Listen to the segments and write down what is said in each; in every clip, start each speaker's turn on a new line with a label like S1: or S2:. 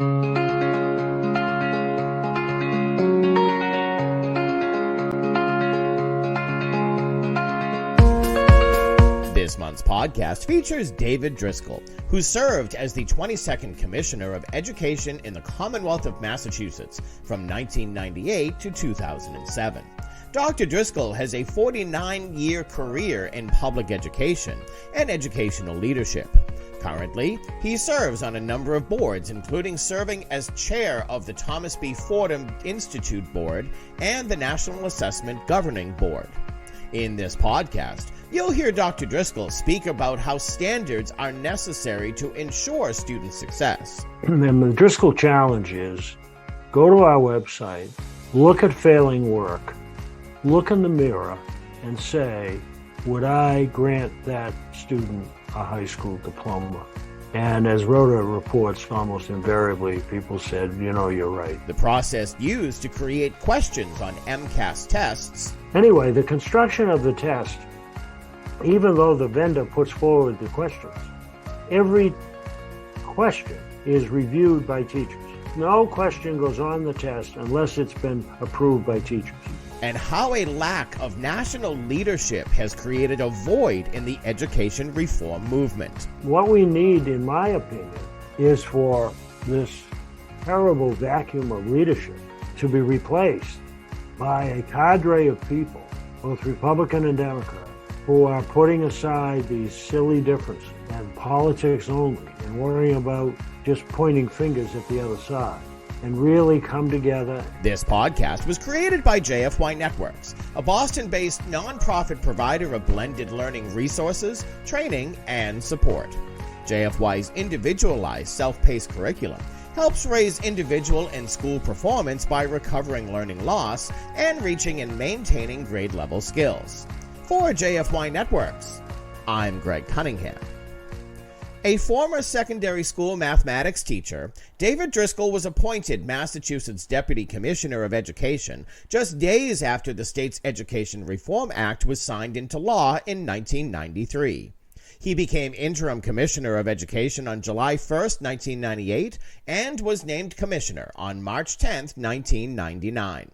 S1: This month's podcast features David Driscoll, who served as the 22nd Commissioner of Education in the Commonwealth of Massachusetts from 1998 to 2007. Dr. Driscoll has a 49-year career in public education and educational leadership. Currently, he serves on a number of boards, including serving as chair of the Thomas B. Fordham Institute Board and the National Assessment Governing Board. In this podcast, you'll hear Dr. Driscoll speak about how standards are necessary to ensure student success.
S2: And the Driscoll challenge is go to our website, look at failing work, look in the mirror and say, would I grant that student a high school diploma? And as Rhoda reports, almost invariably, people said, you're right.
S1: The process used to create questions on MCAS tests.
S2: Anyway, the construction of the test, even though the vendor puts forward the questions, every question is reviewed by teachers. No question goes on the test unless it's been approved by teachers.
S1: And how a lack of national leadership has created a void in the education reform movement.
S2: What we need, in my opinion, is for this terrible vacuum of leadership to be replaced by a cadre of people, both Republican and Democrat, who are putting aside these silly differences and politics only and worrying about just pointing fingers at the other side, and really come together.
S1: This podcast was created by JFY Networks, a Boston-based nonprofit provider of blended learning resources, training, and support. JFY's individualized self-paced curriculum helps raise individual and school performance by recovering learning loss and reaching and maintaining grade-level skills. For JFY Networks, I'm Greg Cunningham. A former secondary school mathematics teacher, David Driscoll was appointed Massachusetts Deputy Commissioner of Education just days after the state's Education Reform Act was signed into law in 1993. He became Interim Commissioner of Education on July 1, 1998, and was named Commissioner on March 10, 1999.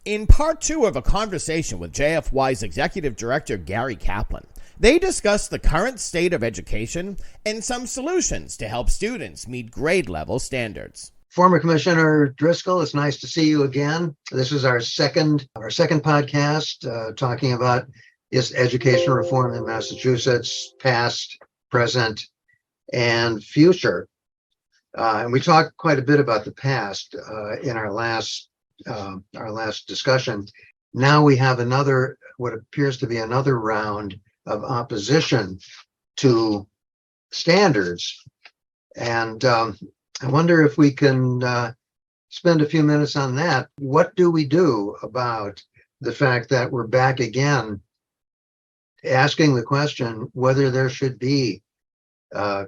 S1: In part 2 of a conversation with JFY's Executive Director Gary Kaplan, they discussed the current state of education and some solutions to help students meet grade-level standards.
S3: Former Commissioner Driscoll, it's nice to see you again. This is our second podcast talking about education reform in Massachusetts, past, present, and future. And we talked quite a bit about the past in our last discussion. Now we have what appears to be another round of opposition to standards. And I wonder if we can spend a few minutes on that. What do we do about the fact that we're back again asking the question whether there should be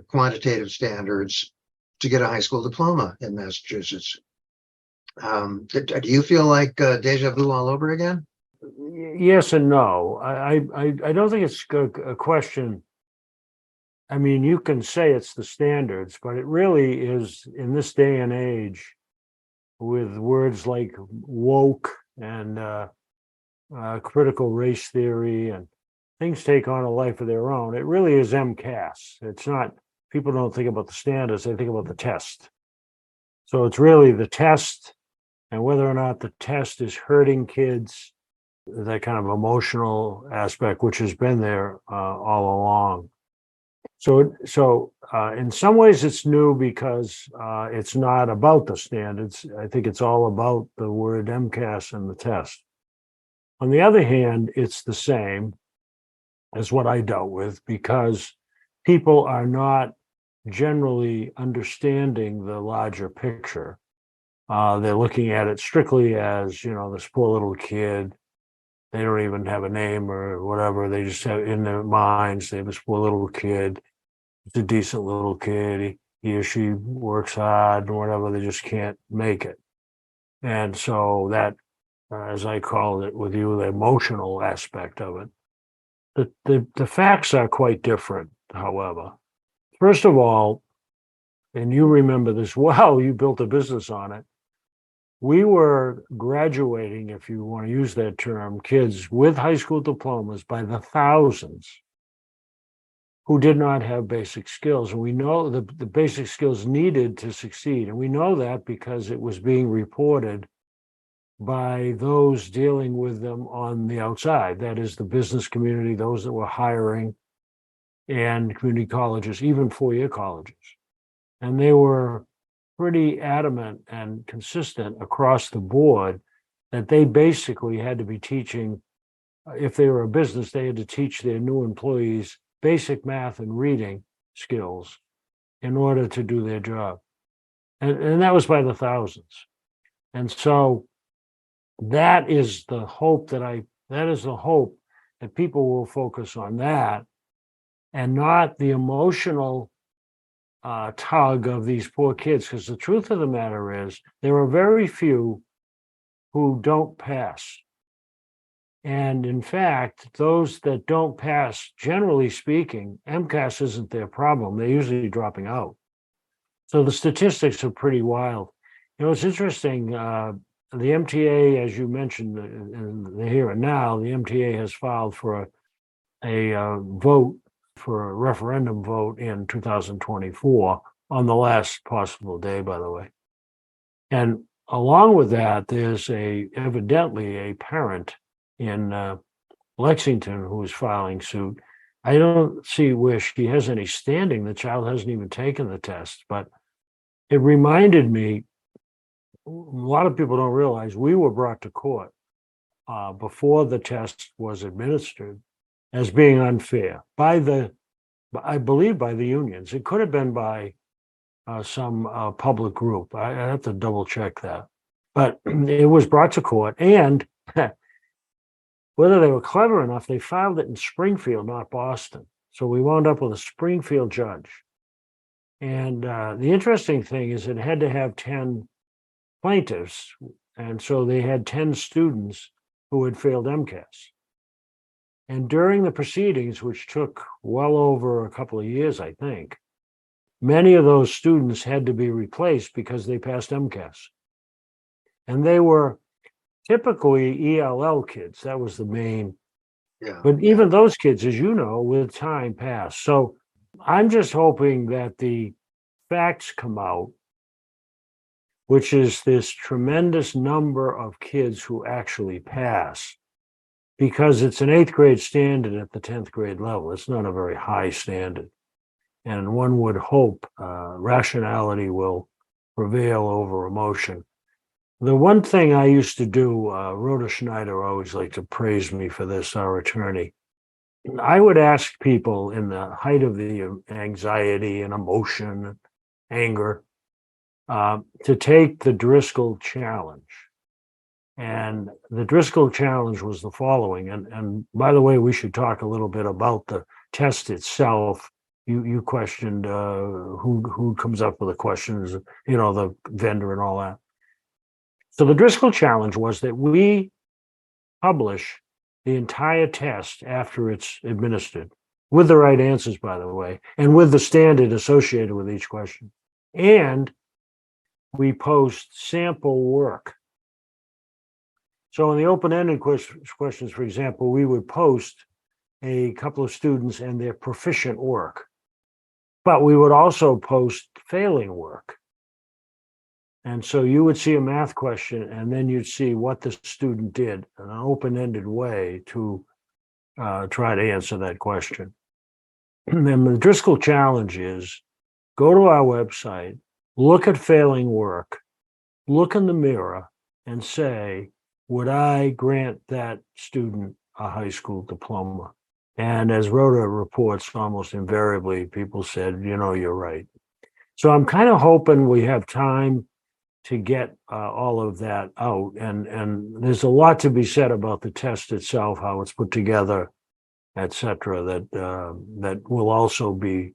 S3: quantitative standards to get a high school diploma in Massachusetts? Do you feel like deja vu all over again?
S2: Yes and no. I don't think it's a question. I mean, you can say it's the standards, but it really is, in this day and age, with words like woke and critical race theory, and things take on a life of their own. It really is MCAS. It's not, people don't think about the standards, they think about the test. So it's really the test and whether or not the test is hurting kids, that kind of emotional aspect, which has been there all along. So in some ways it's new because it's not about the standards. I think it's all about the word MCAS and the test. On the other hand, it's the same as what I dealt with because people are not generally understanding the larger picture. They're looking at it strictly as, this poor little kid. They don't even have a name or whatever. They just have in their minds, they have this poor little kid. It's a decent little kid. He or she works hard or whatever. They just can't make it. And so that, as I called it with you, the emotional aspect of it. The facts are quite different, however. First of all, and you remember this well, you built a business on it. We were graduating, if you want to use that term, kids with high school diplomas by the thousands who did not have basic skills. And we know the basic skills needed to succeed. And we know that because it was being reported by those dealing with them on the outside. That is the business community, those that were hiring, and community colleges, even four-year colleges. And they were pretty adamant and consistent across the board that they basically had to be teaching, if they were a business, they had to teach their new employees basic math and reading skills in order to do their job. And that was by the thousands. And so that is the hope that people will focus on that and not the emotional tug of these poor kids, because the truth of the matter is there are very few who don't pass. And in fact, those that don't pass, generally speaking, MCAS isn't their problem. They're usually dropping out. So the statistics are pretty wild. It's interesting. The MTA, as you mentioned in the here and now, the MTA has filed for a vote, for a referendum vote in 2024 on the last possible day, by the way. And along with that, there's evidently a parent in Lexington who is filing suit. I don't see where she has any standing. The child hasn't even taken the test, but it reminded me, a lot of people don't realize we were brought to court before the test was administered as being unfair I believe by the unions. It could have been by some public group. I have to double check that. But it was brought to court, and whether they were clever enough, they filed it in Springfield, not Boston. So we wound up with a Springfield judge. And the interesting thing is it had to have 10 plaintiffs. And so they had 10 students who had failed MCAS. And during the proceedings, which took well over a couple of years, I think, many of those students had to be replaced because they passed MCAS. And they were typically ELL kids. That was the main.
S3: Yeah.
S2: But even those kids, as you know, with time passed. So I'm just hoping that the facts come out, which is this tremendous number of kids who actually pass, because it's an 8th grade standard at the 10th grade level. It's not a very high standard. And one would hope rationality will prevail over emotion. The one thing I used to do, Rhoda Schneider always liked to praise me for this, our attorney. I would ask people in the height of the anxiety and emotion, and anger, to take the Driscoll challenge. And the Driscoll challenge was the following. And by the way, we should talk a little bit about the test itself. You questioned who comes up with the questions, the vendor and all that. So the Driscoll challenge was that we publish the entire test after it's administered, with the right answers, by the way, and with the standard associated with each question. And we post sample work. So in the open-ended questions, for example, we would post a couple of students and their proficient work, but we would also post failing work. And so you would see a math question, and then you'd see what the student did in an open-ended way to try to answer that question. And then the Driscoll challenge is go to our website, look at failing work, look in the mirror, and say, would I grant that student a high school diploma? And as Rhoda reports, almost invariably, people said, you're right. So I'm kind of hoping we have time to get all of that out. And there's a lot to be said about the test itself, how it's put together, et cetera, that will also be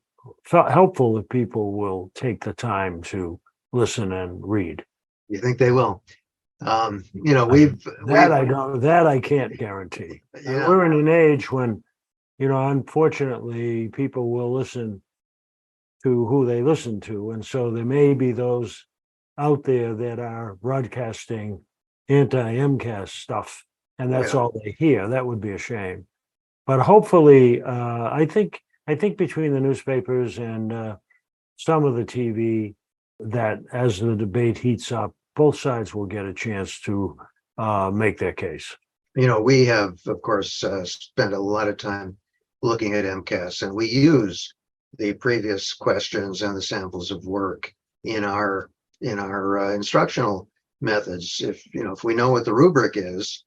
S2: helpful if people will take the time to listen and read.
S3: You think they will? I
S2: can't guarantee.
S3: Yeah.
S2: We're in an age when, unfortunately, people will listen to who they listen to. And so there may be those out there that are broadcasting anti-MCAS stuff, and that's all they hear. That would be a shame. But hopefully, I think between the newspapers and some of the TV, that as the debate heats up, both sides will get a chance to make their case.
S3: We have, of course, spent a lot of time looking at MCAS, and we use the previous questions and the samples of work in our instructional methods. If we know what the rubric is,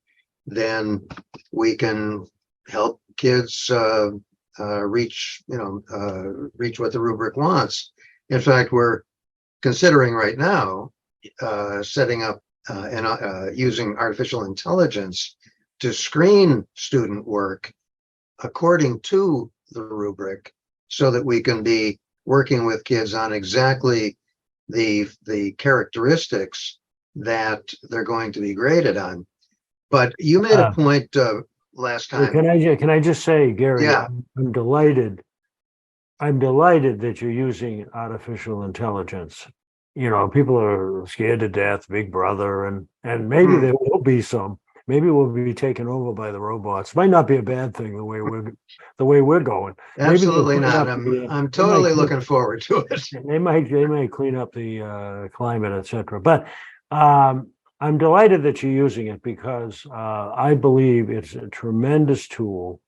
S3: then we can help kids reach what the rubric wants. In fact, we're considering right now setting up and using artificial intelligence to screen student work according to the rubric, so that we can be working with kids on exactly the characteristics that they're going to be graded on. But you made a point last time.
S2: Can I just say, Gary,
S3: Yeah.
S2: I'm delighted. I'm delighted that you're using artificial intelligence. People are scared to death, Big Brother, and maybe there will be some. Maybe we'll be taken over by the robots. Might not be a bad thing the way we're going.
S3: Absolutely not. I'm totally looking forward to it.
S2: They might clean up the climate, etc. But I'm delighted that you're using it, because I believe it's a tremendous tool.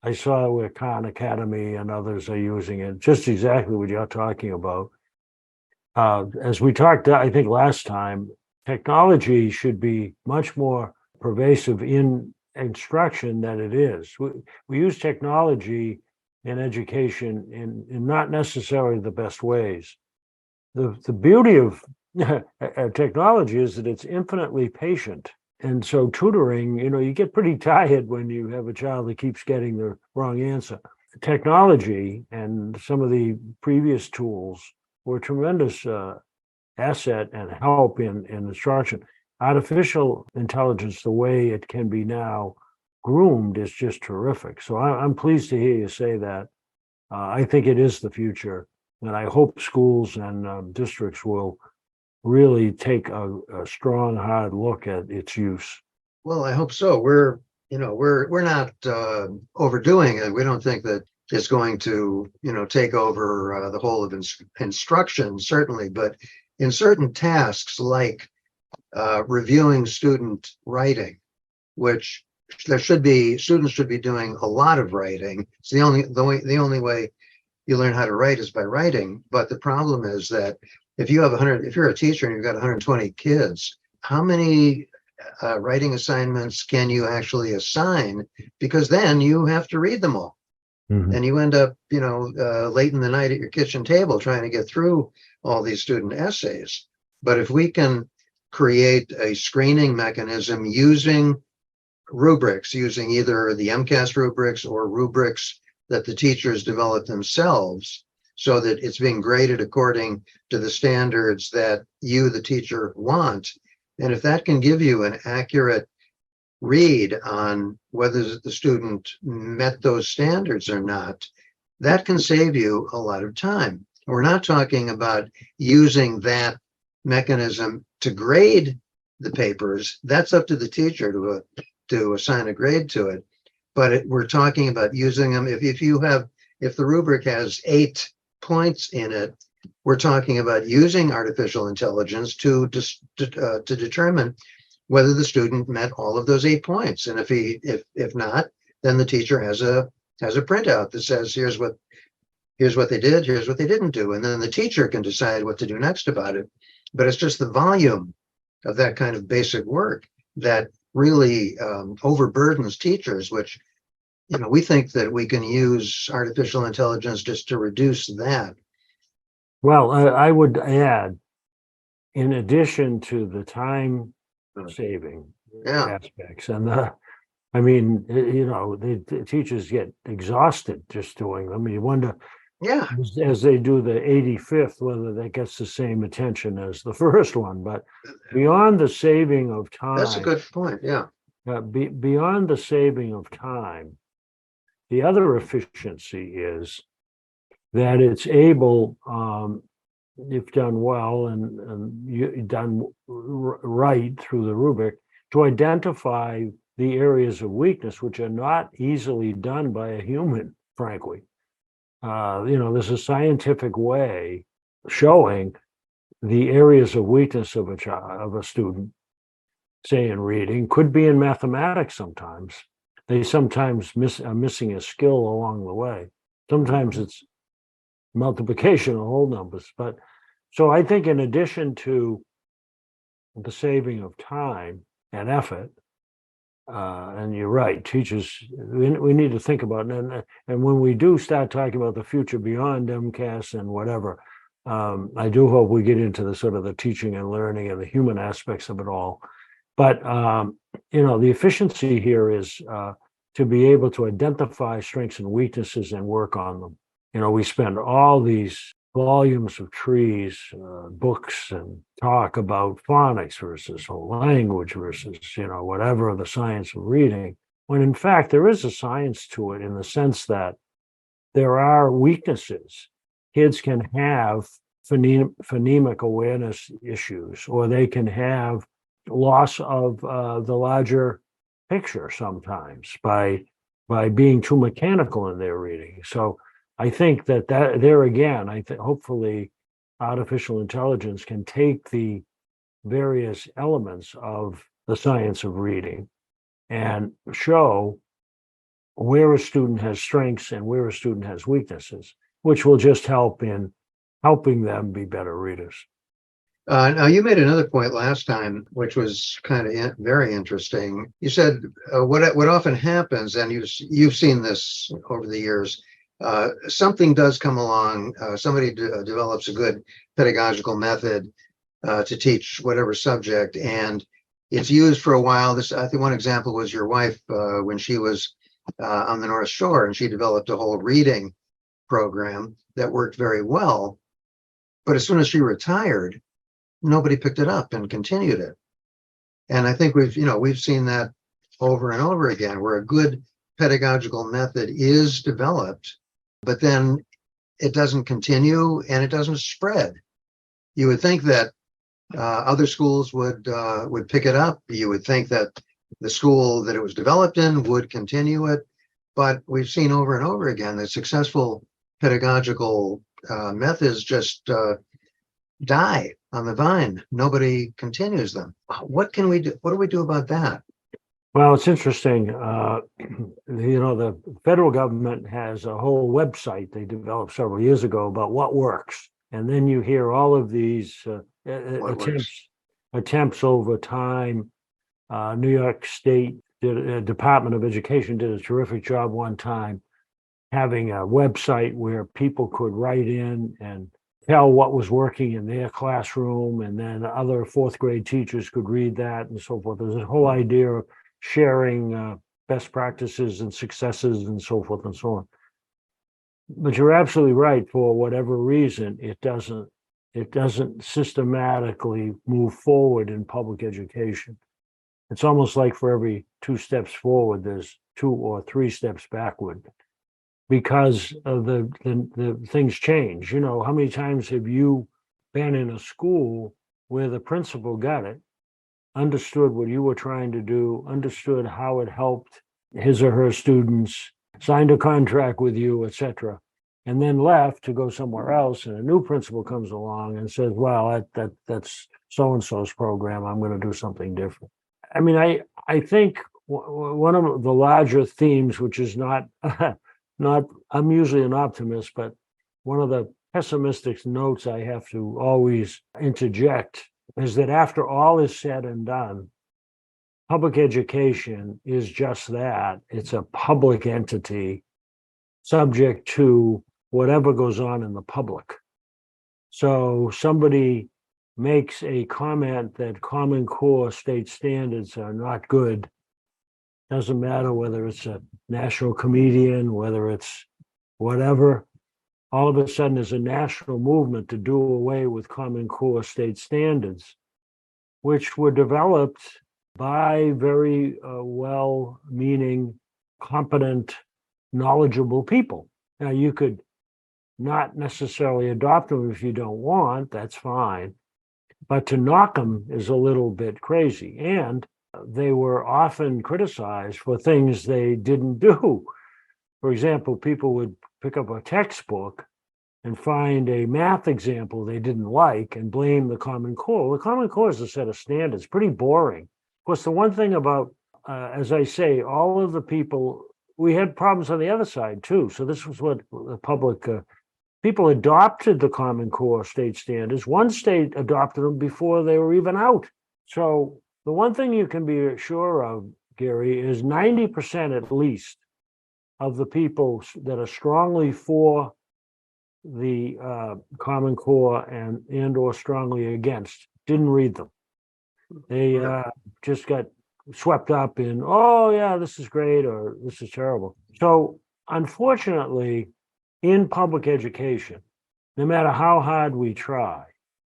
S2: I saw where Khan Academy and others are using it, just exactly what you're talking about. As we talked, I think last time, technology should be much more pervasive in instruction than it is. We use technology in education in not necessarily the best ways. The beauty of technology is that it's infinitely patient. And so tutoring, you get pretty tired when you have a child that keeps getting the wrong answer. Technology and some of the previous tools were a tremendous asset and help in instruction. Artificial intelligence, the way it can be now groomed, is just terrific. So I'm pleased to hear you say that. I think it is the future, and I hope schools and districts will really take a strong, hard look at its use.
S3: Well, I hope so. We're not overdoing it. We don't think that it's going to, take over the whole of instruction, certainly, but in certain tasks like reviewing student writing, which students should be doing a lot of writing. It's the only way you learn how to write is by writing. But the problem is that if you're a teacher and you've got 120 kids, how many writing assignments can you actually assign? Because then you have to read them all. Mm-hmm. And you end up, late in the night at your kitchen table trying to get through all these student essays. But if we can create a screening mechanism using rubrics, using either the MCAS rubrics or rubrics that the teachers develop themselves, so that it's being graded according to the standards that you, the teacher, want. And if that can give you an accurate read on whether the student met those standards or not, that can save you a lot of time. We're not talking about using that mechanism to grade the papers. That's up to the teacher to assign a grade to it. But we're talking about using them. If the rubric has 8 points in it, we're talking about using artificial intelligence to determine whether the student met all of those 8 points. And if not, then the teacher has a printout that says, here's what they did, here's what they didn't do. And then the teacher can decide what to do next about it. But it's just the volume of that kind of basic work that really overburdens teachers, which, we think that we can use artificial intelligence just to reduce that.
S2: Well, I would add, in addition to the time saving aspects, and the teachers get exhausted just doing them. You wonder, as they do the 85th, whether that gets the same attention as the first one. But beyond the saving of time,
S3: that's a good point.
S2: Beyond the saving of time, the other efficiency is that it's able, if done well and done right through the rubric, to identify the areas of weakness, which are not easily done by a human, frankly. There's a scientific way showing the areas of weakness of a student, say in reading, could be in mathematics sometimes. They sometimes are missing a skill along the way. Sometimes it's multiplication of whole numbers. But so I think in addition to the saving of time and effort, and you're right, teachers, we need to think about it. And when we do start talking about the future beyond MCAS and whatever, I do hope we get into the sort of the teaching and learning and the human aspects of it all. But, the efficiency here is to be able to identify strengths and weaknesses and work on them. We spend all these volumes of trees, books, and talk about phonics versus whole language versus, whatever the science of reading, when in fact there is a science to it in the sense that there are weaknesses. Kids can have phonemic awareness issues, or they can have loss of the larger picture sometimes by being too mechanical in their reading. So I think that there again, hopefully artificial intelligence can take the various elements of the science of reading and show where a student has strengths and where a student has weaknesses, which will just help in helping them be better readers.
S3: Now, you made another point last time, which was kind of very interesting. You said what often happens, and you've seen this over the years, something does come along, somebody develops a good pedagogical method to teach whatever subject, and it's used for a while. I think one example was your wife when she was on the North Shore, and she developed a whole reading program that worked very well. But as soon as she retired, nobody picked it up and continued it. And I think we've seen that over and over again, where a good pedagogical method is developed, but then it doesn't continue and it doesn't spread. You would think that other schools would pick it up. You would think that the school that it was developed in would continue it. But we've seen over and over again that successful pedagogical methods just die on the vine. Nobody continues them. What can we do? What do we do about that?
S2: Well, it's interesting. The federal government has a whole website they developed several years ago about what works. And then you hear all of these attempts over time. New York State Department of Education did a terrific job one time having a website where people could write in and tell what was working in their classroom, and then other fourth grade teachers could read that and so forth. There's a whole idea of sharing best practices and successes and so forth and so on. But you're absolutely right. For whatever reason, it doesn't systematically move forward in public education. It's almost like for every 2 steps forward, there's 2 or 3 steps backward, because of the things change. How many times have you been in a school where the principal got it, understood what you were trying to do, understood how it helped his or her students, signed a contract with you, etc., and then left to go somewhere else, and a new principal comes along and says, well, that's so-and-so's program, I'm going to do something different. I mean, I think one of the larger themes, which is not, I'm usually an optimist, but one of the pessimistic notes I have to always interject is that after all is said and done, public education is just that. It's a public entity subject to whatever goes on in the public. So somebody makes a comment that Common Core state standards are not good. Doesn't matter whether it's a national comedian, whether it's whatever. All of a sudden there's a national movement to do away with Common Core state standards, which were developed by very well-meaning, competent, knowledgeable people. Now, you could not necessarily adopt them if you don't want, that's fine. But to knock them is a little bit crazy. And they were often criticized for things they didn't do. For example, people would pick up a textbook and find a math example they didn't like and blame the Common Core. The Common Core is a set of standards, pretty boring. Of course, the one thing about, as I say, all of the people, we had problems on the other side too. So this was what the public, people adopted the Common Core state standards. One state adopted them before they were even out. So the one thing you can be sure of, Gary, is 90% at least of the people that are strongly for the Common Core and or strongly against didn't read them. They just got swept up in, oh yeah, this is great or this is terrible. So unfortunately, in public education, no matter how hard we try,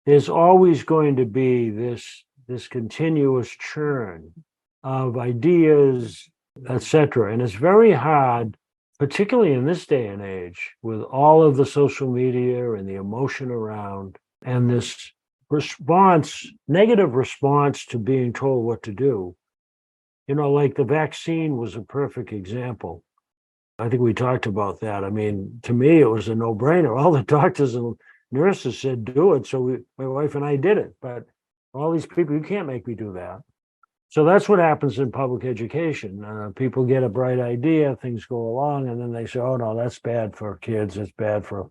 S2: there's always going to be this continuous churn of ideas, etc. And it's very hard, particularly in this day and age, with all of the social media and the emotion around, and this negative response to being told what to do. You know, like the vaccine was a perfect example. I think we talked about that. I mean, to me, it was a no-brainer. All the doctors and nurses said, do it. So my wife and I did it. But all these people, you can't make me do that. So that's what happens in public education. People get a bright idea, things go along, and then they say, oh, no, that's bad for kids. It's bad for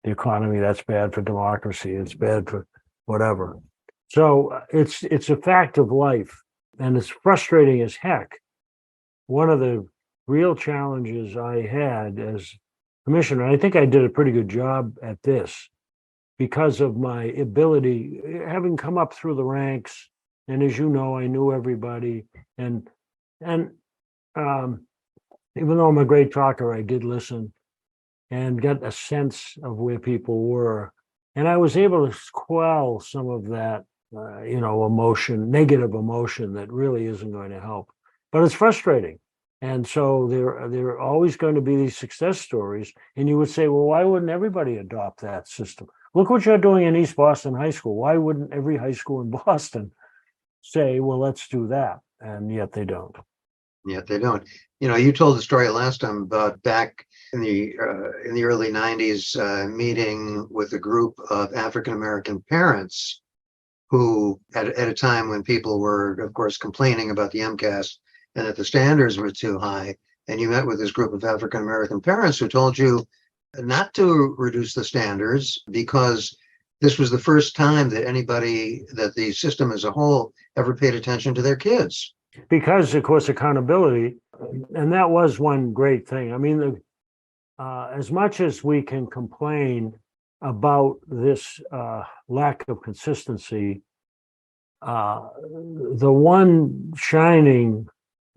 S2: the economy. That's bad for democracy. It's bad for whatever. So it's a fact of life, and it's frustrating as heck. One of the real challenges I had as commissioner, I think I did a pretty good job at this because of my ability, having come up through the ranks. And as you know, I knew everybody. And even though I'm a great talker, I did listen and got a sense of where people were. And I was able to quell some of that, emotion, negative emotion that really isn't going to help. But it's frustrating. And so there are always going to be these success stories. And you would say, well, why wouldn't everybody adopt that system? Look what you're doing in East Boston High School. Why wouldn't every high school in Boston say, well, let's do that? And yet they don't.
S3: Yet they don't. You know, you told the story last time about back in the early 90s, meeting with a group of African-American parents who, at a time when people were, of course, complaining about the MCAS and that the standards were too high, and you met with this group of African-American parents who told you not to reduce the standards because this was the first time that the system as a whole ever paid attention to their kids.
S2: Because, of course, accountability, and that was one great thing. I mean, as much as we can complain about this lack of consistency, the one shining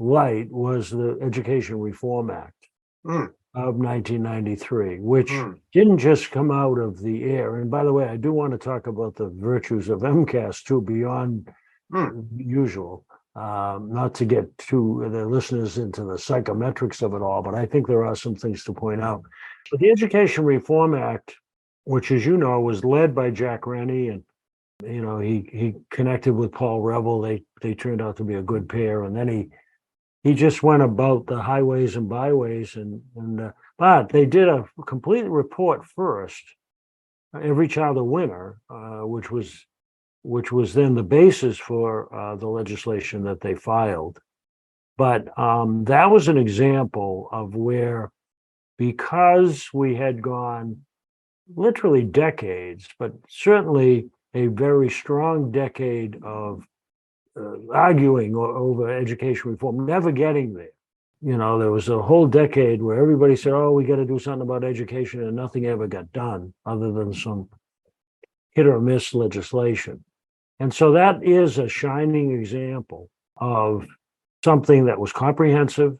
S2: light was the Education Reform Act of 1993, which didn't just come out of the air. And by the way, I do want to talk about the virtues of MCAS too, beyond usual. Not to get the listeners into the psychometrics of it all, but I think there are some things to point out. But the Education Reform Act, which, as you know, was led by Jack Rennie, and he connected with Paul Revell. They turned out to be a good pair, and then he just went about the highways and byways, but they did a complete report first, Every Child a Winner, which was then the basis for the legislation that they filed. But that was an example of where, because we had gone literally decades, but certainly a very strong decade of arguing over education reform, never getting there. There was a whole decade where everybody said, oh, we got to do something about education, and nothing ever got done other than some hit or miss legislation. And so that is a shining example of something that was comprehensive,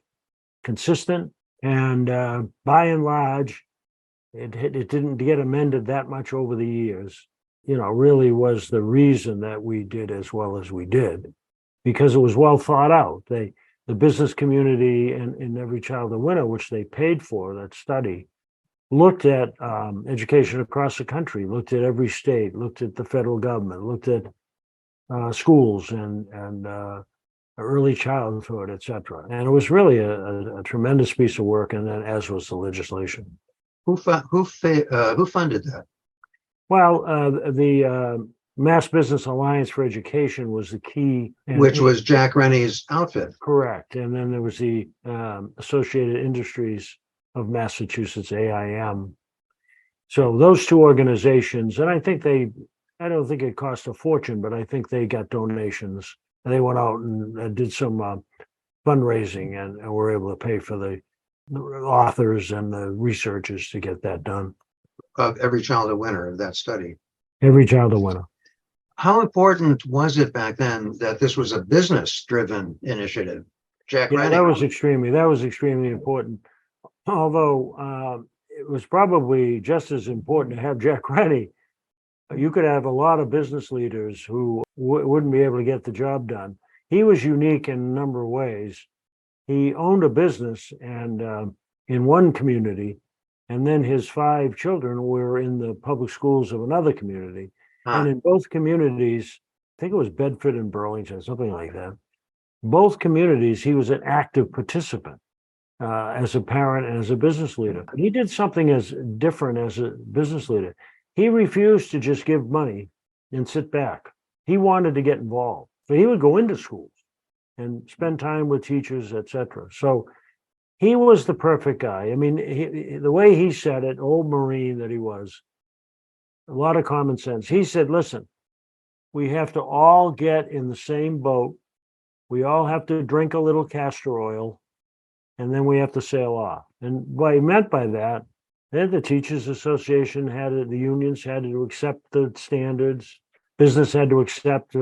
S2: consistent, and by and large, it didn't get amended that much over the years. Really was the reason that we did as well as we did, because it was well thought out. The business community and Every Child a Winner, which they paid for, that study, looked at education across the country, looked at every state, looked at the federal government, looked at schools and early childhood, et cetera. And it was really a tremendous piece of work, and then as was the legislation.
S3: Who funded that?
S2: Well, the Mass Business Alliance for Education was the key.
S3: Which was Jack Rennie's outfit.
S2: Correct. And then there was the Associated Industries of Massachusetts, AIM. So those two organizations, and I don't think it cost a fortune, but I think they got donations. And they went out and did some fundraising and were able to pay for the authors and the researchers to get that done.
S3: Of Every Child a Winner of that study.
S2: Every Child a Winner.
S3: How important was it back then that this was a business-driven initiative? Jack Rennie.
S2: That was extremely important. Although it was probably just as important to have Jack Rennie. You could have a lot of business leaders who wouldn't be able to get the job done. He was unique in a number of ways. He owned a business and in one community, and then his 5 children were in the public schools of another community. And in both communities, I think it was Bedford and Burlington, something like that. Both communities, he was an active participant as a parent and as a business leader. He did something as different as a business leader. He refused to just give money and sit back. He wanted to get involved. So he would go into schools and spend time with teachers, et cetera. So he was the perfect guy. I mean, the way he said it, old Marine that he was, a lot of common sense. He said, listen, we have to all get in the same boat. We all have to drink a little castor oil, and then we have to sail off. And what he meant by that, the Teachers Association the unions had to accept the standards. Business had to accept,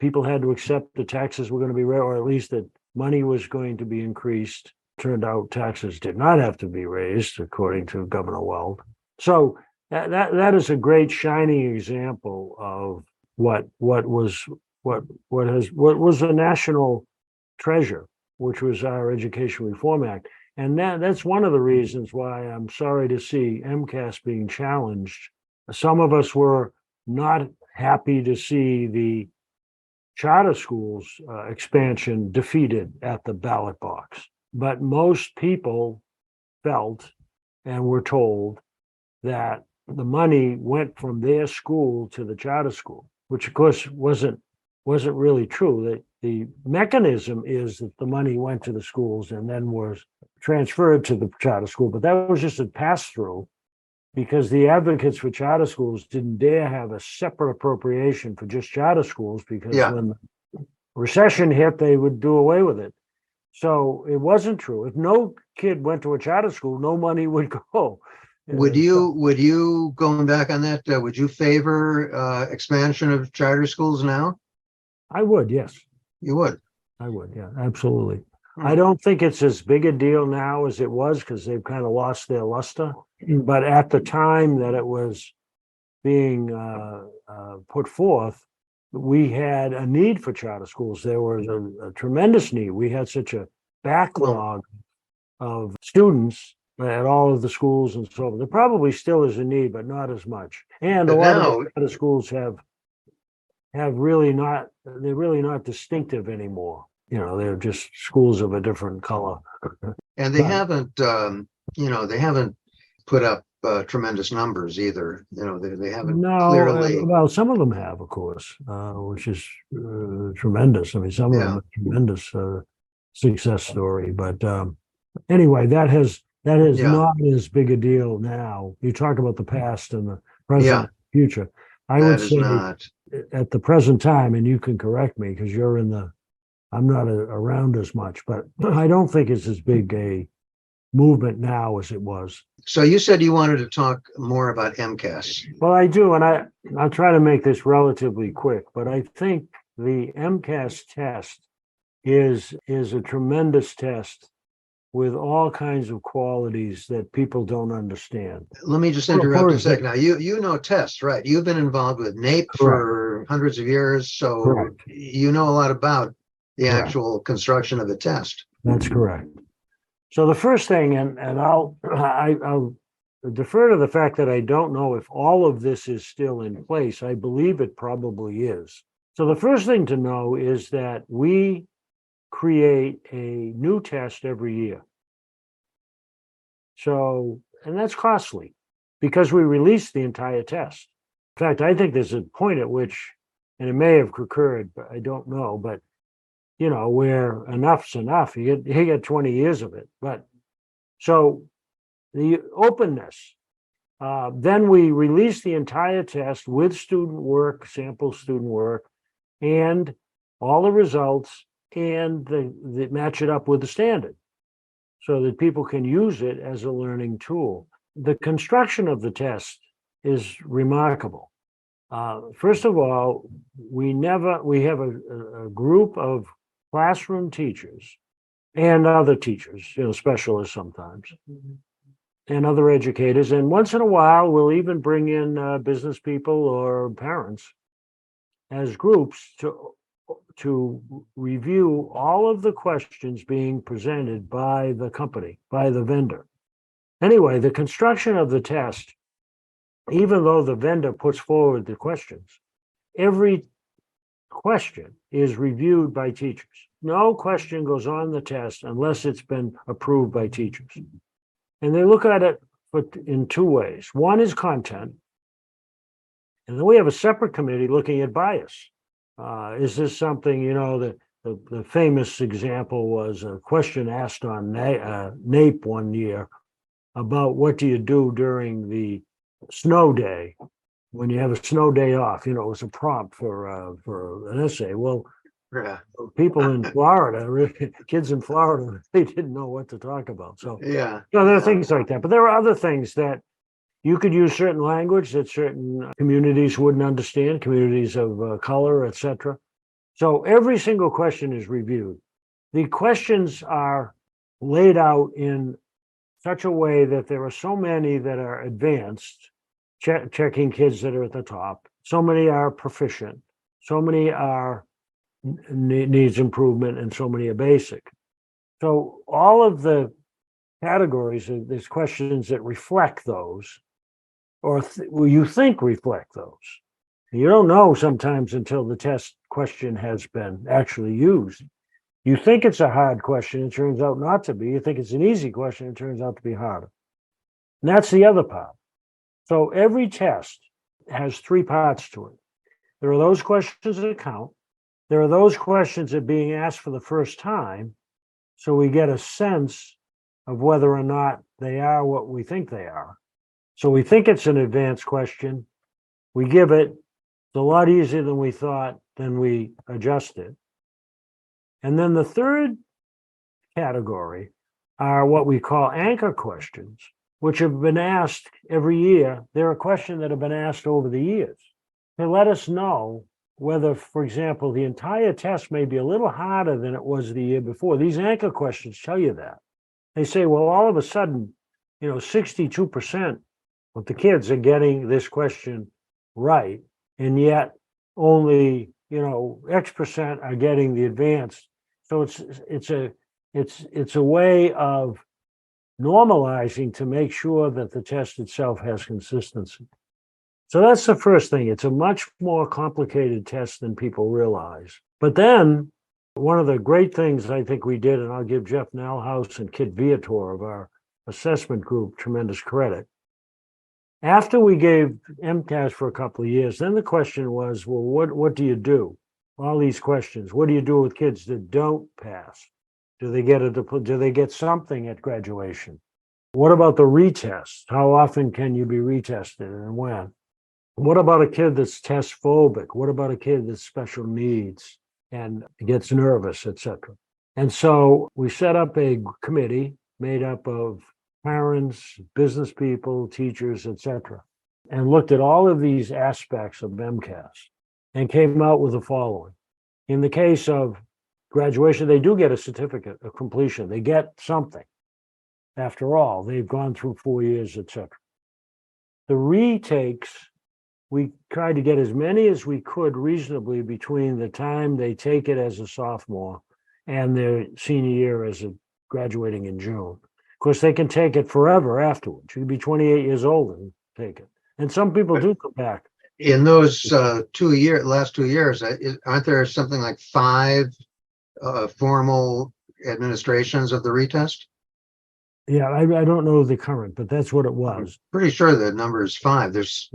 S2: people had to accept the taxes were going to be, or at least that money was going to be increased. Turned out taxes did not have to be raised, according to Governor Weld. So that is a great shining example of what was a national treasure, which was our Education Reform Act. And that's one of the reasons why I'm sorry to see MCAS being challenged. Some of us were not happy to see the charter schools expansion defeated at the ballot box. But most people felt and were told that the money went from their school to the charter school, which of course wasn't really true. That the mechanism is that the money went to the schools and then was transferred to the charter school, but that was just a pass-through because the advocates for charter schools didn't dare have a separate appropriation for just charter schools because when the recession hit, they would do away with it. So it wasn't true. If no kid went to a charter school, no money would go.
S3: Would you going back on that, would you favor expansion of charter schools now?
S2: I would, yes.
S3: You would?
S2: I would, yeah, absolutely. I don't think it's as big a deal now as it was because they've kind of lost their luster. But at the time that it was being put forth, we had a need for charter schools. There was a tremendous need. We had such a backlog of students at all of the schools and so on. There probably still is a need, but not as much. And a lot of the charter schools have really not, they're really not distinctive anymore. You know, they're just schools of a different color.
S3: And they haven't, they haven't put up tremendous numbers either. You know, they haven't clearly.
S2: Well, some of them have, of course, which is tremendous. I mean, some of them are tremendous success story. But anyway, that is not as big a deal now. You talk about the past and the present and the future. I would say at the present time, and you can correct me because you're I'm not around as much, but I don't think it's as big a movement now as it was.
S3: So you said you wanted to talk more about MCAS.
S2: Well, I do, and I'll try to make this relatively quick, but I think the MCAS test is a tremendous test with all kinds of qualities that people don't understand.
S3: Let me just interrupt a second. Now, you know tests, right? You've been involved with NAEP for hundreds of years, so you know a lot about the actual construction of the test.
S2: That's correct. So the first thing, and I'll defer to the fact that I don't know if all of this is still in place. I believe it probably is. So the first thing to know is that we create a new test every year. So, and that's costly because we release the entire test. In fact, I think there's a point at which, and it may have occurred, but I don't know, but where enough's enough. You get 20 years of it. But so the openness, then we release the entire test with student work, sample student work, and all the results, and they match it up with the standard so that people can use it as a learning tool. The construction of the test is remarkable. First of all, we have a group of classroom teachers and other teachers, specialists sometimes, and other educators. And once in a while, we'll even bring in business people or parents as groups to review all of the questions being presented by the company, by the vendor. Anyway, the construction of the test, even though the vendor puts forward the questions, every question is reviewed by teachers. No question goes on the test unless it's been approved by teachers. And they look at it in two ways. One is content, and then we have a separate committee looking at bias. Is this something, the famous example was a question asked on NAEP one year about what do you do during the snow day when you have a snow day off. It was a prompt for an essay. Well,
S3: Yeah.
S2: people in Florida, kids in Florida, they didn't know what to talk about. So
S3: Yeah.
S2: there are things like that. But there are other things that you could use certain language that certain communities wouldn't understand, communities of color, etc. So every single question is reviewed. The questions are laid out in such a way that there are so many that are advanced, checking kids that are at the top. So many are proficient. So many are needs improvement, and so many are basic. So all of the categories, there's questions that reflect those, or you think reflect those. You don't know sometimes until the test question has been actually used. You think it's a hard question, it turns out not to be. You think it's an easy question, it turns out to be harder. And that's the other part. So every test has three parts to it. There are those questions that count. There are those questions that are being asked for the first time, so we get a sense of whether or not they are what we think they are. So we think it's an advanced question. We give it. It's a lot easier than we thought. Then we adjust it. And then the third category are what we call anchor questions, which have been asked every year. They're a question that have been asked over the years to let us know whether, for example, the entire test may be a little harder than it was the year before. These anchor questions tell you that. They say, well, all of a sudden, 62% of the kids are getting this question right, and yet only, X percent are getting the advanced. So it's a way of normalizing to make sure that the test itself has consistency. So that's the first thing. It's a much more complicated test than people realize. But then one of the great things I think we did, and I'll give Jeff Nalhouse and Kit Viator of our assessment group tremendous credit. After we gave MCAS for a couple of years, then the question was, well, what do you do? All these questions. What do you do with kids that don't pass? Do they get something at graduation? What about the retest? How often can you be retested and when? What about a kid that's test phobic? What about a kid that's special needs and gets nervous, etc.? And so we set up a committee made up of parents, business people, teachers, etc., and looked at all of these aspects of MCAS and came out with the following. In the case of graduation, they do get a certificate of completion. They get something. After all, they've gone through 4 years, etc. The retakes, we tried to get as many as we could reasonably between the time they take it as a sophomore and their senior year as a graduating in June. Of course, they can take it forever afterwards. You can be 28 years old and take it. And some people do come back.
S3: In those last 2 years, aren't there something like 5 formal administrations of the retest?
S2: Yeah, I don't know the current, but that's what it was.
S3: Pretty sure the number is 5. There's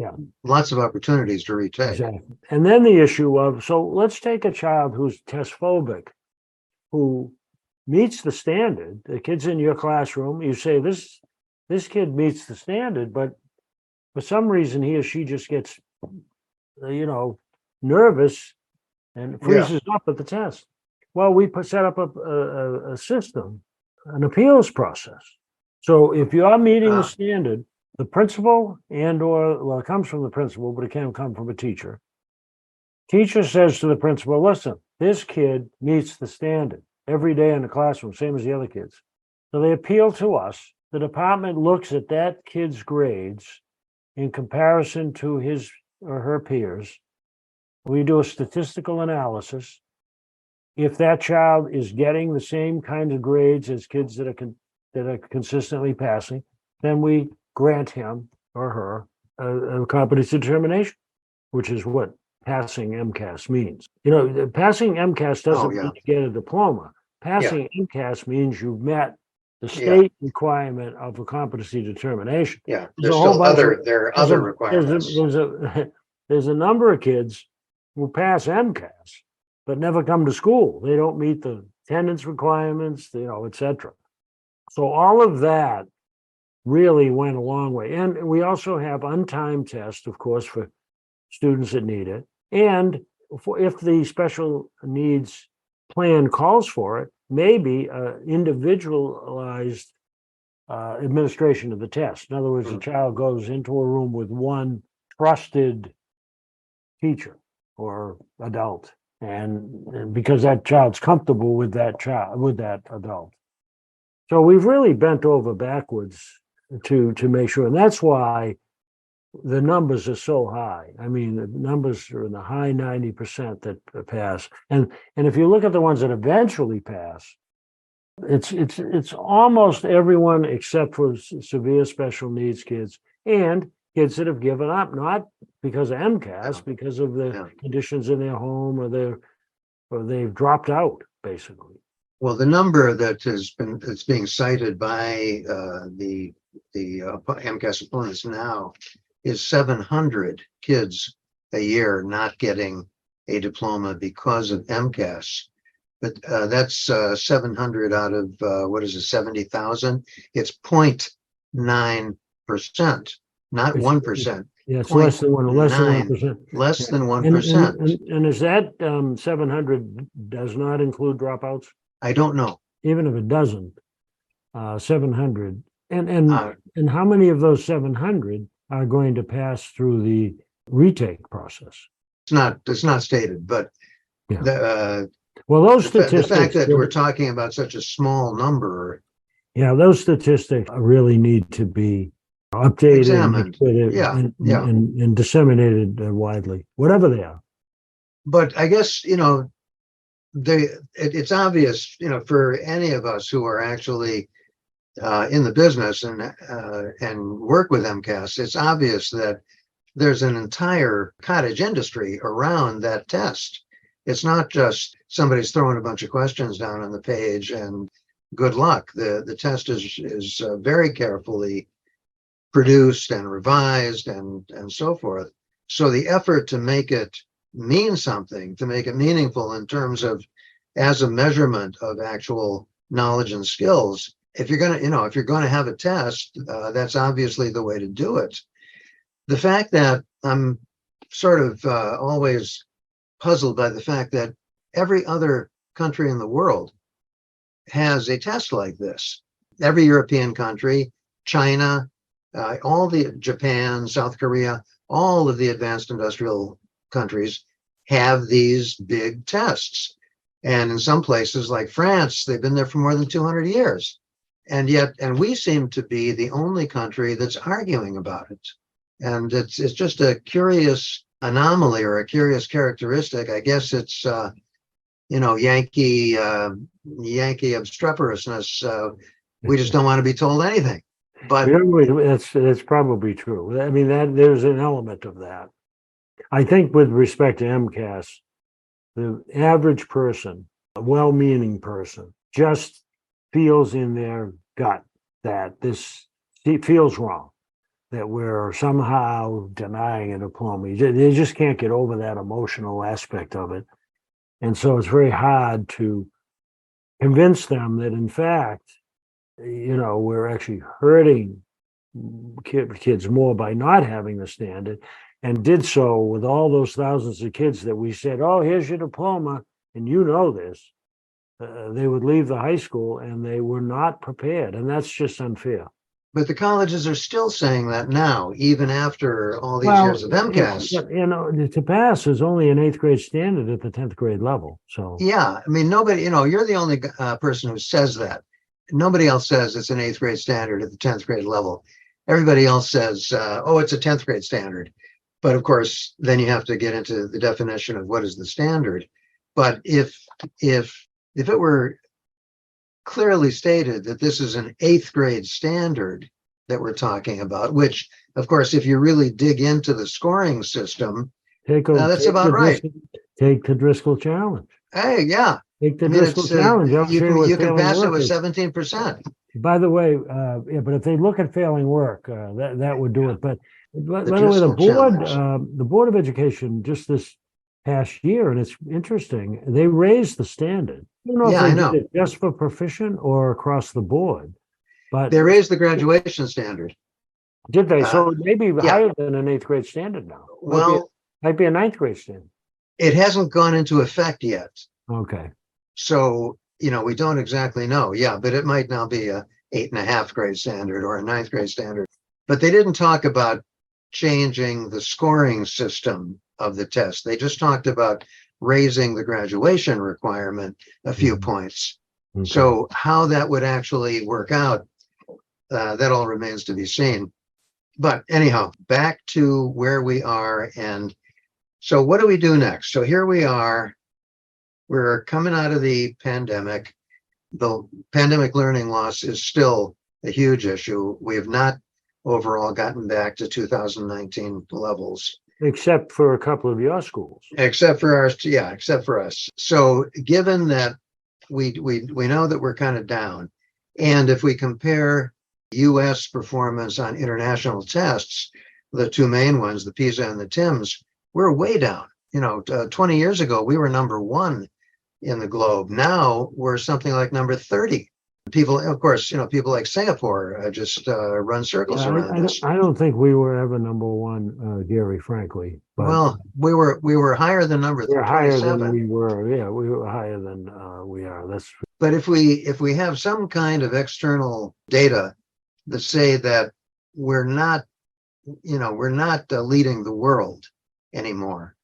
S3: lots of opportunities to retake.
S2: Exactly. And then the issue of, so let's take a child who's test phobic, who meets the standard. The kid's in your classroom. You say, this kid meets the standard, but for some reason he or she just gets, nervous and freezes up at the test. Well, we set up a system, an appeals process. So if you are meeting the standard, the principal it comes from the principal, but it can come from a teacher. Teacher says to the principal, listen, this kid meets the standard every day in the classroom, same as the other kids. So they appeal to us. The department looks at that kid's grades in comparison to his or her peers. We do a statistical analysis. If that child is getting the same kind of grades as kids that are consistently passing, then we grant him or her a competency determination, which is what passing MCAS means. Passing MCAS doesn't mean you get a diploma. Passing MCAS means you've met the state requirement of a competency determination.
S3: Yeah, there are other requirements.
S2: There's a number of kids who pass MCAS but never come to school. They don't meet the attendance requirements, et cetera. So all of that really went a long way. And we also have untimed tests, of course, for students that need it. And if the special needs plan calls for it, maybe individualized administration of the test. In other words, the child goes into a room with one trusted teacher or adult, and because that child's comfortable with that adult. So we've really bent over backwards to make sure, and that's why the numbers are so high. I mean, the numbers are in the high 90% that pass, and if you look at the ones that eventually pass, it's almost everyone except for severe special needs kids and kids that have given up, not because of MCAS, because of the conditions in their home or they've dropped out, basically.
S3: Well, the number that's being cited by the MCAS opponents now is 700 kids a year not getting a diploma because of MCAS. But that's 700 out of 70,000. It's 0.9%, not 1%.
S2: Yeah, it's less than 1%.
S3: Less than 1%.
S2: And is that 700 does not include dropouts?
S3: I don't know.
S2: Even if it doesn't, 700. And how many of those 700 are going to pass through the retake process?
S3: It's not stated, but
S2: well, those statistics.
S3: The fact that we're talking about such a small number.
S2: Yeah, those statistics really need to be updated,
S3: examined,
S2: and disseminated widely, whatever they are.
S3: But I guess it's obvious, for any of us who are actually in the business and work with MCAS, it's obvious that there's an entire cottage industry around that test. It's not just somebody's throwing a bunch of questions down on the page and good luck. The test is very carefully produced and revised and so forth. So the effort to make it mean something, to make it meaningful in terms of as a measurement of actual knowledge and skills, if you're going to have a test, that's obviously the way to do it. The fact that I'm sort of always puzzled by the fact that every other country in the world has a test like this. Every European country, China, Japan, South Korea, all of the advanced industrial countries have these big tests. And in some places like France, they've been there for more than 200 years. And we seem to be the only country that's arguing about it. And it's just a curious anomaly or a curious characteristic. I guess it's, Yankee obstreperousness. We just don't want to be told anything. But
S2: That's probably true. I mean, that there's an element of that. I think with respect to MCAS, the average person, a well-meaning person, just feels in their gut that this feels wrong, that we're somehow denying a diploma. They just can't get over that emotional aspect of it. And so it's very hard to convince them that, in fact, we're actually hurting kids more by not having the standard, and did so with all those thousands of kids that we said, oh, here's your diploma, and this. They would leave the high school and they were not prepared, and that's just unfair.
S3: But the colleges are still saying that now, even after all these years of MCAS.
S2: To pass is only an 8th grade standard at the 10th grade level. So
S3: yeah, I mean, nobody, you're the only person who says that. Nobody else says it's an 8th grade standard at the 10th grade level. Everybody else says, oh, it's a 10th grade standard. But of course, then you have to get into the definition of what is the standard. But if it were clearly stated that this is an 8th grade standard that we're talking about, which, of course, if you really dig into the scoring system, that's about right.
S2: Take the Driscoll challenge.
S3: Hey, yeah.
S2: Take the Driscoll challenge.
S3: You can pass it with 17%.
S2: By the way, but if they look at failing work, that would do it. But by the way, the Board of Education just this past year, and it's interesting, they raised the standard. I don't know if they did it just for proficient or across the board, but
S3: they raised the graduation standard.
S2: Did they? So maybe higher than an 8th grade standard now. Might be a 9th grade standard.
S3: It hasn't gone into effect yet.
S2: Okay.
S3: So, we don't exactly know. Yeah, but it might now be a 8.5 grade standard or a 9th grade standard. But they didn't talk about changing the scoring system of the test. They just talked about raising the graduation requirement a few points. Okay. So how that would actually work out, that all remains to be seen. But anyhow, back to where we are. And so what do we do next? So here we are. We're coming out of the pandemic. The pandemic learning loss is still a huge issue. We have not overall gotten back to 2019 levels.
S2: Except for a couple of your schools.
S3: Except for us. So given that we know that we're kind of down, and if we compare U.S. performance on international tests, the two main ones, the PISA and the TIMSS, we're way down. 20 years ago, we were number 1 in the globe. Now we're something like number 30. People, of course, people like Singapore just run circles around us.
S2: I don't think we were ever number 1, Gary, frankly. But
S3: well, we were higher than number 27.
S2: We're higher than we were. Yeah, we were higher than we are. That's true.
S3: But if we have some kind of external data that say that we're not leading the world anymore,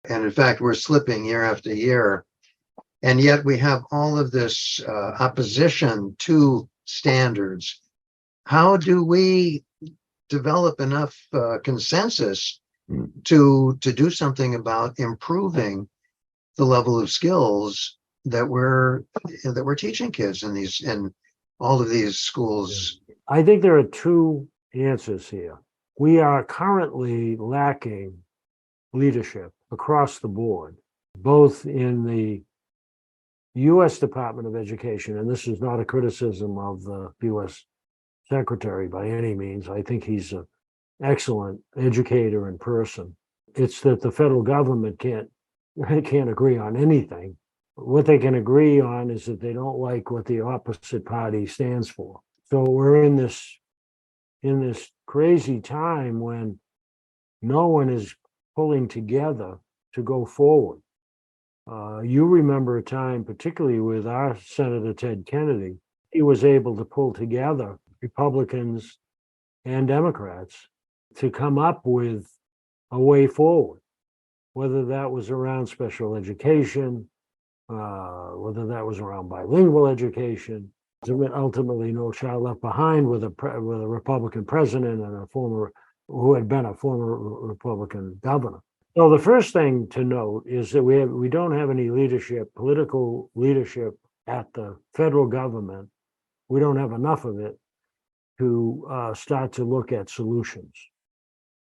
S3: and in fact we're slipping year after year. And yet we have all of this opposition to standards. How do we develop enough consensus to do something about improving the level of skills that we're teaching kids in all of these schools?
S2: I think there are two answers here. We are currently lacking leadership across the board, both in the U.S. Department of Education, and this is not a criticism of the U.S. Secretary by any means. I think he's an excellent educator in person. It's that the federal government can't agree on anything. What they can agree on is that they don't like what the opposite party stands for. So we're in this crazy time when no one is pulling together to go forward. You remember a time, particularly with our Senator Ted Kennedy, he was able to pull together Republicans and Democrats to come up with a way forward, whether that was around special education, whether that was around bilingual education. Ultimately, No Child Left Behind with a Republican president and who had been a former Republican governor. So the first thing to note is that we don't have any political leadership at the federal government we don't have enough of it to start to look at solutions.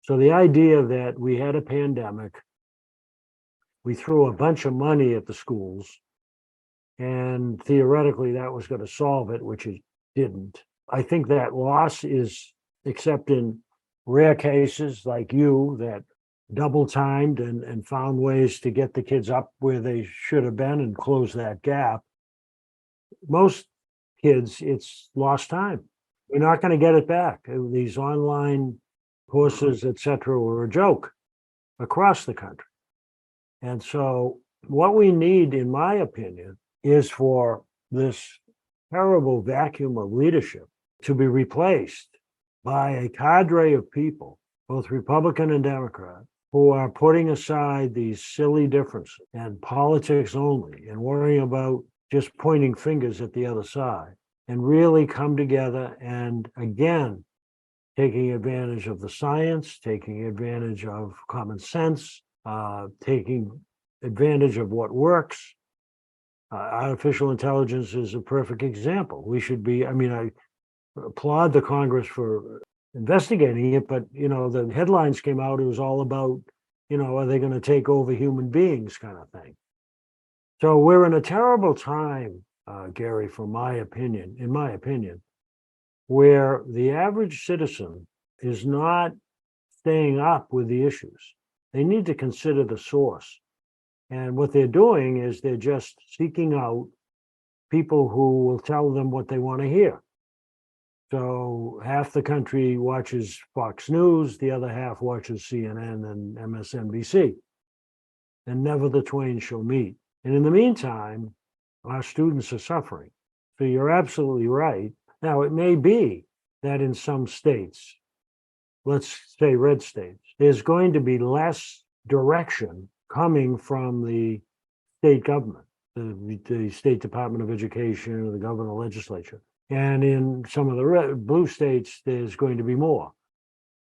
S2: So the idea that we had a pandemic, we threw a bunch of money at the schools, and theoretically that was going to solve it, which it didn't. I think that loss is, except in rare cases like you that double timed and found ways to get the kids up where they should have been and close that gap. Most kids, it's lost time. We're not going to get it back. These online courses, et cetera, were a joke across the country. And so what we need, in my opinion, is for this terrible vacuum of leadership to be replaced by a cadre of people, both Republican and Democrat, who are putting aside these silly differences and politics only and worrying about just pointing fingers at the other side, and really come together and, again, taking advantage of the science, taking advantage of common sense, taking advantage of what works. Artificial intelligence is a perfect example. We should be, I applaud the Congress for investigating it, but, the headlines came out, it was all about, are they going to take over human beings kind of thing. So we're in a terrible time, Gary, in my opinion, where the average citizen is not staying up with the issues. They need to consider the source. And what they're doing is they're just seeking out people who will tell them what they want to hear. So half the country watches Fox News, the other half watches CNN and MSNBC, and never the twain shall meet. And in the meantime, our students are suffering. So you're absolutely right. Now, it may be that in some states, let's say red states, there's going to be less direction coming from the state government, the State Department of Education or the governor legislature. And in some of the blue states, there's going to be more.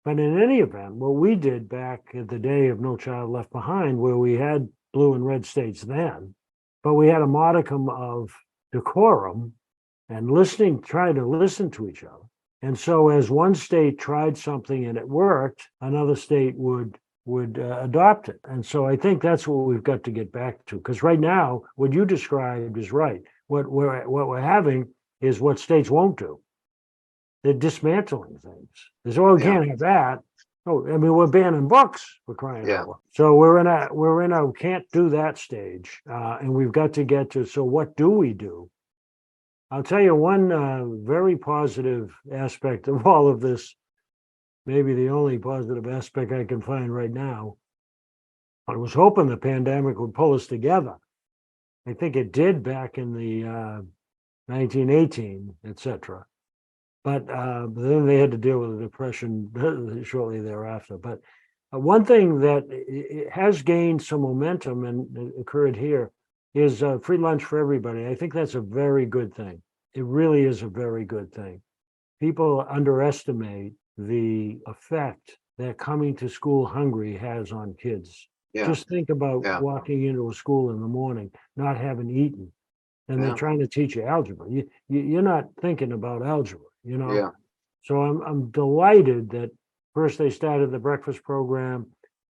S2: But in any event, what we did back at the day of No Child Left Behind, where we had blue and red states then, but we had a modicum of decorum and trying to listen to each other. And so as one state tried something and it worked, another state would adopt it. And so I think that's what we've got to get back to, because right now, what you described is right. What we're having is what states won't do. They're dismantling things. There's, we can't have that. Oh, we're banning books, we're crying out. So we're in a can't do that stage, and we've got to get to, so what do we do? I'll tell you one very positive aspect of all of this, maybe the only positive aspect I can find right now. I was hoping the pandemic would pull us together. I think it did back in the 1918, et cetera. But then they had to deal with the Depression shortly thereafter. But one thing that has gained some momentum and occurred here is free lunch for everybody. I think that's a very good thing. It really is a very good thing. People underestimate the effect that coming to school hungry has on kids. Just think about walking into a school in the morning, not having eaten, and they're trying to teach you algebra. You're not thinking about algebra, So I'm delighted that first they started the breakfast program.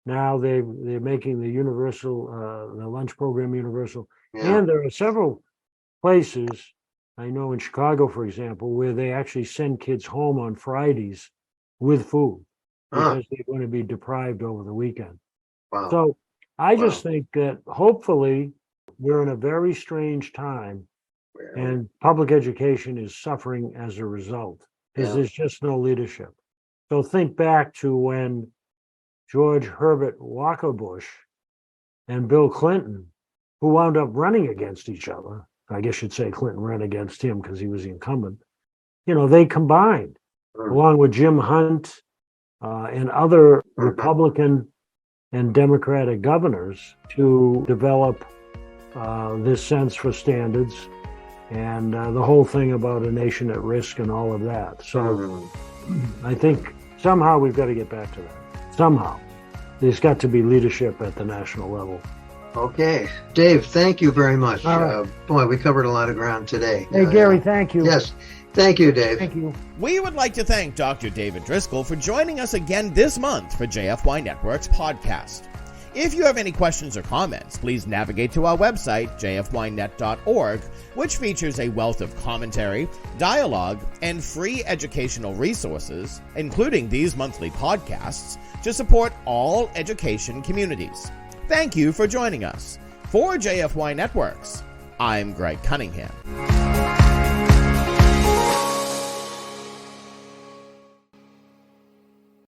S2: Now they're making the the lunch program universal. And there are several places, I know in Chicago, for example, where they actually send kids home on Fridays with food because they're going to be deprived over the weekend.
S3: Wow.
S2: So I just think that hopefully we're in a very strange time, and public education is suffering as a result because there's just no leadership. So think back to when George Herbert Walker Bush and Bill Clinton, who wound up running against each other. I guess you'd say Clinton ran against him because he was the incumbent. They combined, along with Jim Hunt and other Republican and Democratic governors, to develop this sense for standards and the whole thing about a nation at risk and all of that. So I think somehow we've got to get back to that. Somehow. There's got to be leadership at the national level.
S3: Okay. Dave, thank you very much.
S2: All right.
S3: Boy, we covered a lot of ground today.
S2: Hey, Gary, thank you.
S3: Yes. Thank you, Dave.
S2: Thank you.
S1: We would like to thank Dr. David Driscoll for joining us again this month for JFY Network's podcast. If you have any questions or comments, please navigate to our website, jfynet.org, which features a wealth of commentary, dialogue, and free educational resources, including these monthly podcasts, to support all education communities. Thank you for joining us. For JFY Networks, I'm Greg Cunningham.